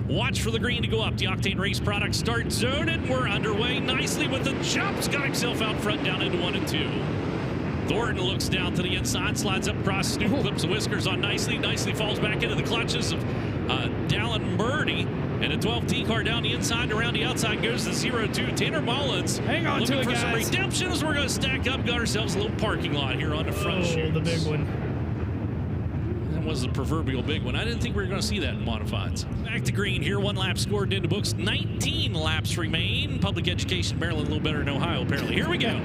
Watch for the green to go up. The Octane Race Product start zone, and we're underway nicely with the jumps. Got himself out front down into 1 and 2. Thornton looks down to the inside, slides up across Snoop, clips the whiskers on nicely falls back into the clutches of Dallin Murdy. And a 12T car down the inside, around the outside goes the 0-2. Tanner Mullins hang on to it, for guys. some redemption as we're going to stack up. Got ourselves a little parking lot here on the front chutes. The big one. That was the proverbial big one. I didn't think we were going to see that in modifieds. Back to green here. 1 lap scored into books. 19 laps remain. Public education, Maryland, a little better than Ohio, apparently. Here we go.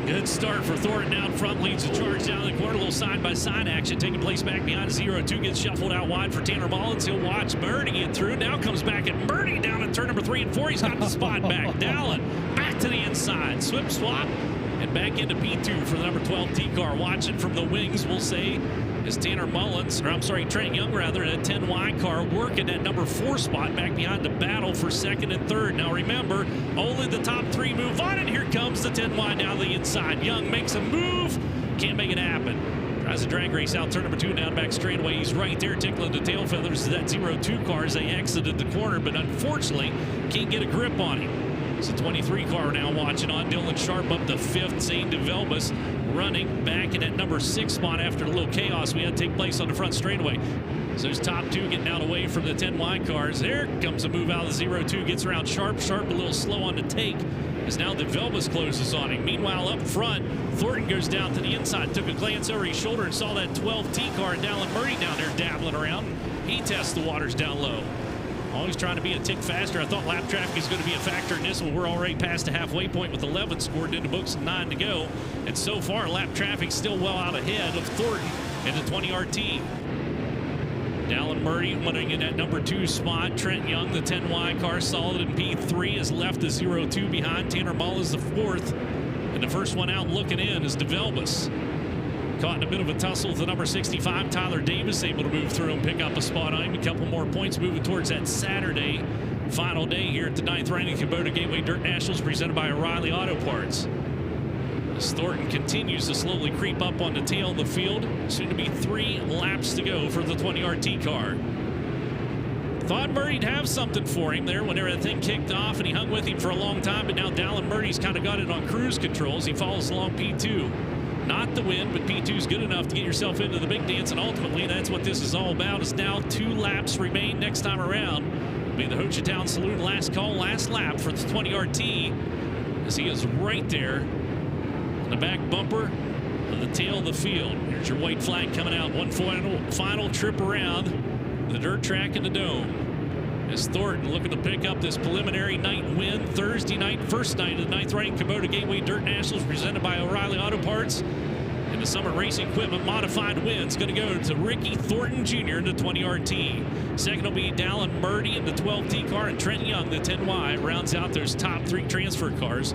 Good start for Thornton out front, leads the charge down the corner. A little side-by-side action taking place back behind 0-2. Gets shuffled out wide for Tanner Mullins. He'll watch Murdy get through. Now comes back at Murdy down at turn number 3 and 4. He's got the spot back. Dallin back to the inside. Swip swap and back into P2 for the number 12 T car. Watching from the wings, we'll say, is Tanner Mullins, or I'm sorry, Trent Young rather, in a 10Y car working at number 4 spot back behind the battle for 2nd and 3rd. Now remember, only the top 3 move on, and here comes the 10Y down the inside. Young makes a move, can't make it happen. Tries a drag race out turn number 2 down back straightaway. He's right there tickling the tail feathers of that 0-2 car as they exited the corner, but unfortunately can't get a grip on him. It's a 23 car now watching on. Dylan Sharp up to 5th. Zane DeVelbus running back in that number 6 spot after a little chaos we had take place on the front straightaway. So those top 2 getting out away from the 10Y cars. There comes a move out of the 0-2. Gets around Sharp. Sharp a little slow on the take as now DeVelbus closes on him. Meanwhile, up front, Thornton goes down to the inside. Took a glance over his shoulder and saw that 12T car and Dallin Murdy down there dabbling around. He tests the waters down low. Always trying to be a tick faster. I thought lap traffic is going to be a factor in this one. We're already past the halfway point with 11 scored into books and 9 to go. And so far, lap traffic still well out ahead of Thornton in the 20 RT. Dallin Murdy winning in that number 2 spot. Trent Young, the 10Y car, solid in P3, has left the 0-2 behind. Tanner Mullins, the 4th. And the first one out looking in is DeVelbus. Caught in a bit of a tussle with the number 65, Tyler Davis, able to move through and pick up a spot on him. A couple more points moving towards that Saturday final day here at the 9th running Kubota Gateway Dirt Nationals presented by O'Reilly Auto Parts. As Thornton continues to slowly creep up on the tail of the field. Soon to be 3 laps to go for the 20 RT car. Thought Murdy'd have something for him there whenever that thing kicked off, and he hung with him for a long time, but now Dallin Murdy's kind of got it on cruise controls. He follows along P2. Not the win, but P2 is good enough to get yourself into the big dance, and ultimately that's what this is all about. Is now 2 laps remain next time around. It'll be the Ho Chi Town Saloon last call, last lap for the 20 RT, as he is right there on the back bumper of the tail of the field. Here's your white flag coming out. One final trip around the dirt track in the dome. As Thornton looking to pick up this preliminary night win Thursday night, first night of the 9th running Kubota Gateway Dirt Nationals presented by O'Reilly Auto Parts. And the Summer Racing Equipment Modified win's going to go to Ricky Thornton Jr. in the 20 RT. Second will be Dallin Murdy in the 12T car, and Trent Young, the 10Y, rounds out those top 3 transfer cars.